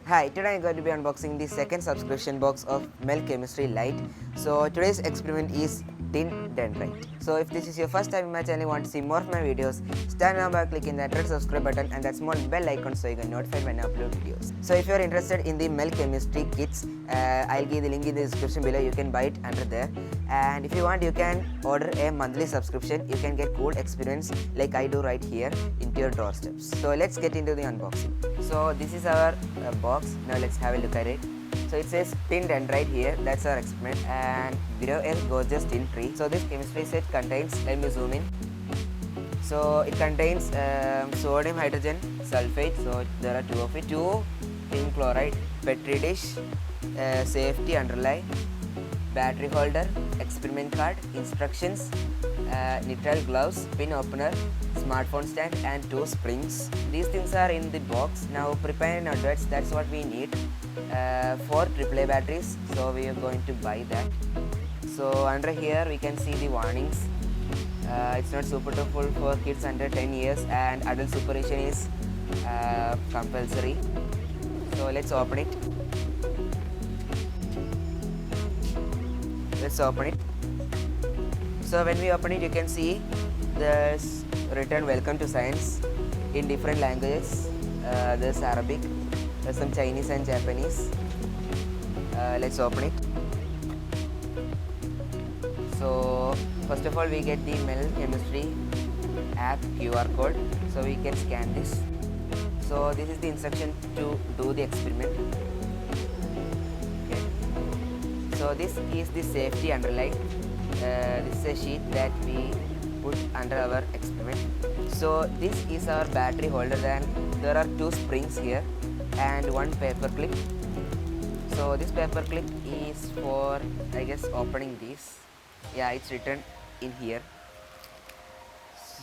Hi, today I'm going to be unboxing the second subscription box of Mel Chemistry Lite. So today's experiment is tin dendrite. So if this is your first time in my channel and want to see more of my videos, stand now by clicking that red subscribe button and that small bell icon so you get notified when I upload videos. So if you're interested in the Mel Chemistry kits, I'll give the link in the description below. You can buy it under there. And if you want, you can order a monthly subscription. You can get cool experiments like I do right here into your doorsteps. So let's get into the unboxing. So this is our box. Now let's have a look at it. So it says tin dendrite here. That's our experiment. And below a gorgeous tin tree. So this chemistry set contains, let me zoom in. So it contains sodium hydrogen sulfate. So there are two of it. 2 tin chloride, petri dish, safety underline, battery holder, experiment card, instructions, nitrile gloves, pin opener, smartphone stand and 2 springs. These things are in the box. Now prepare in advance, that's what we need. 4 AAA batteries, so we are going to buy that. So under here we can see the warnings. It's not suitable for kids under 10 years and adult supervision is compulsory. So let's open it. Let's open it. So when we open it, you can see there's written welcome to science in different languages. There's Arabic, there's some Chinese and Japanese. Let's open it. So first of all we get the Mel Chemistry app QR code, so we can scan this. So this is the instruction to do the experiment. Okay. So this is the safety underline. This is a sheet that we put under our experiment. So this is our battery holder, and there are 2 springs here and 1 paper clip. So this paper clip is for, I guess, opening these. Yeah, it's written in here.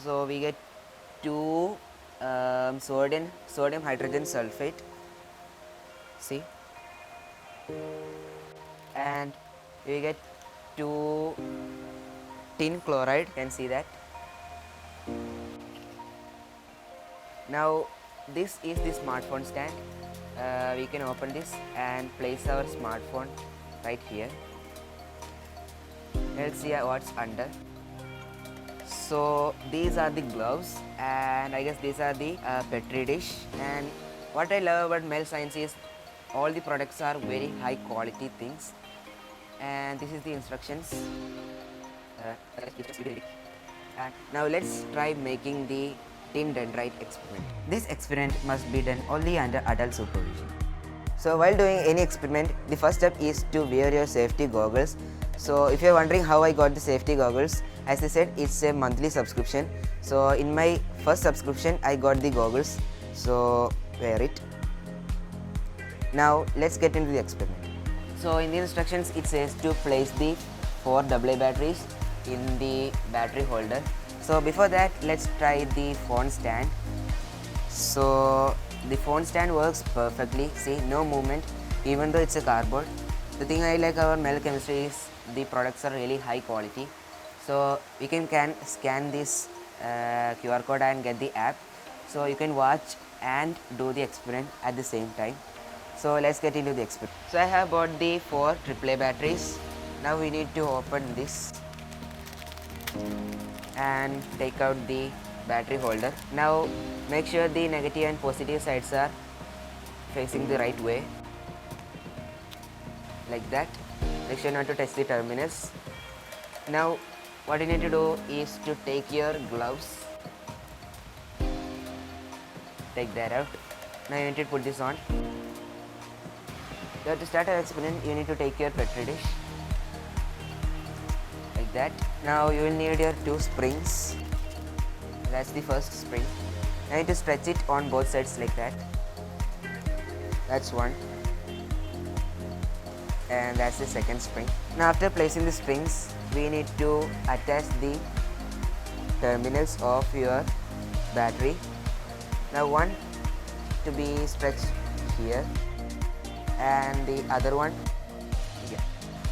So we get 2 sodium hydrogen sulfate. See, and we get 2 tin chloride. Can see that. Now this is the smartphone stand. We can open this and place our smartphone right here. Let's see what's under. So these are the gloves, and I guess these are the petri dish. And what I love about Mel Science is all the products are very high quality things. And this is the instructions. Now let's try making the tin dendrite experiment. This experiment must be done only under adult supervision. So while doing any experiment, the first step is to wear your safety goggles. So if you're wondering how I got the safety goggles, as I said, it's a monthly subscription. So in my first subscription I got the goggles, so wear it. Now let's get into the experiment. So in the instructions it says to place the 4 AA batteries in the battery holder. So before that, let's try the phone stand. So the phone stand works perfectly. See, no movement even though it's a cardboard. The thing I like about Mel Chemistry is the products are really high quality. So we can scan this QR code and get the app. So you can watch and do the experiment at the same time. So let's get into the experiment. So I have bought the 4 AAA batteries. Now we need to open this and take out the battery holder. Now make sure the negative and positive sides are facing the right way, like that. Make sure not to touch the terminals. Now what you need to do is to take your gloves, take that out. Now you need to put this on. So to start our experiment, you need to take your petri dish, like that. Now you will need your 2 springs. That's the first spring. Now you need to stretch it on both sides like that. That's one. And that's the second spring. Now after placing the springs, we need to attach the terminals of your battery. Now one to be stretched here and the other one here,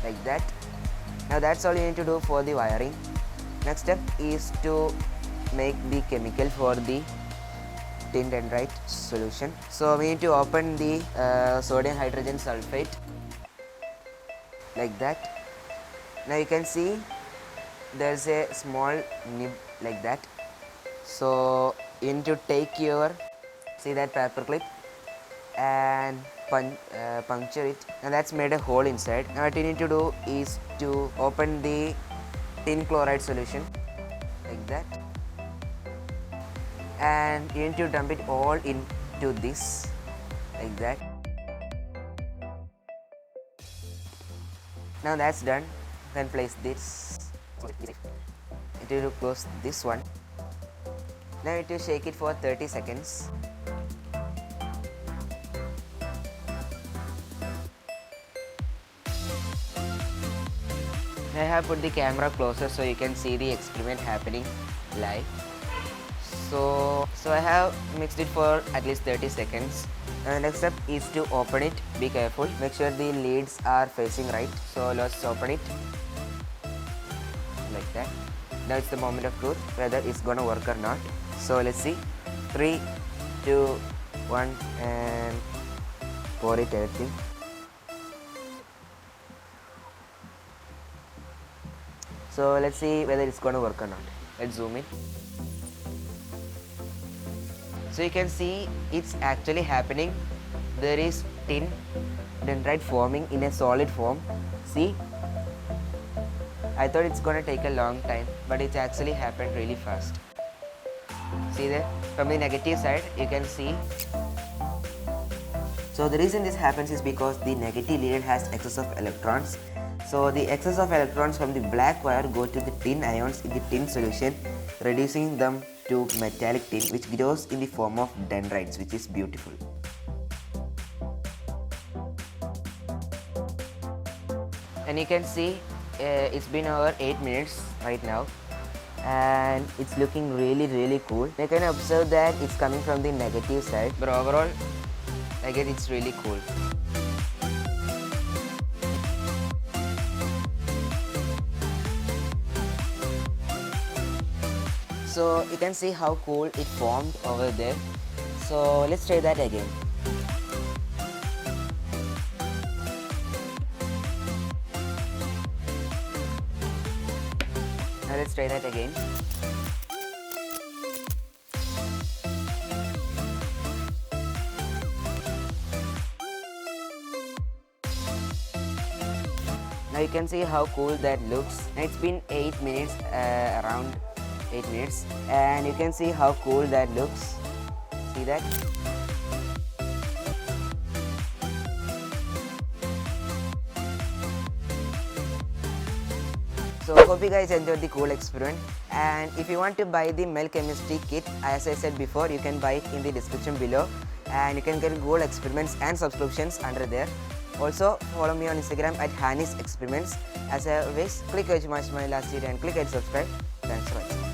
like that. Now that's all you need to do for the wiring. Next step is to make the chemical for the tin dendrite solution. So we need to open the sodium hydrogen sulfate like that. Now you can see there's a small nib like that. So you need to take your, see that paper clip, and puncture it, and that's made a hole inside. Now what you need to do is to open the tin chloride solution like that, and you need to dump it all into this like that. Now that's done. Then place this. It will close this one. Now it will shake it for 30 seconds. I have put the camera closer so you can see the experiment happening live. So I have mixed it for at least 30 seconds. Next step is to open it. Be careful, make sure the leads are facing right. So let's open it like that. Now it's the moment of truth, whether it's gonna work or not. So let's see. 3, 2, 1, and pour it everything. So let's see whether it's gonna work or not. Let's zoom in. So you can see it's actually happening. There is tin dendrite forming in a solid form. See, I thought it's gonna take a long time, but it actually happened really fast. See there, from the negative side you can see. So the reason this happens is because the negative lead has excess of electrons. So the excess of electrons from the black wire go to the tin ions in the tin solution, reducing them to metallic tin, which grows in the form of dendrites, which is beautiful. And you can see it's been over 8 minutes right now, and it's looking really cool. You can observe that it's coming from the negative side, but overall I guess it's really cool. So you can see how cool it formed over there. So let's try that again. Now let's try that again. Now you can see how cool that looks. Now it's been 8 minutes, around 8 minutes, and you can see how cool that looks. See that? So hope you guys enjoyed the cool experiment, and if you want to buy the Mel Chemistry kit, as I said before, you can buy it in the description below, and you can get cool experiments and subscriptions under there. Also follow me on Instagram at Hanis Experiments. As always, click watch my last video and click and subscribe. Thanks for watching.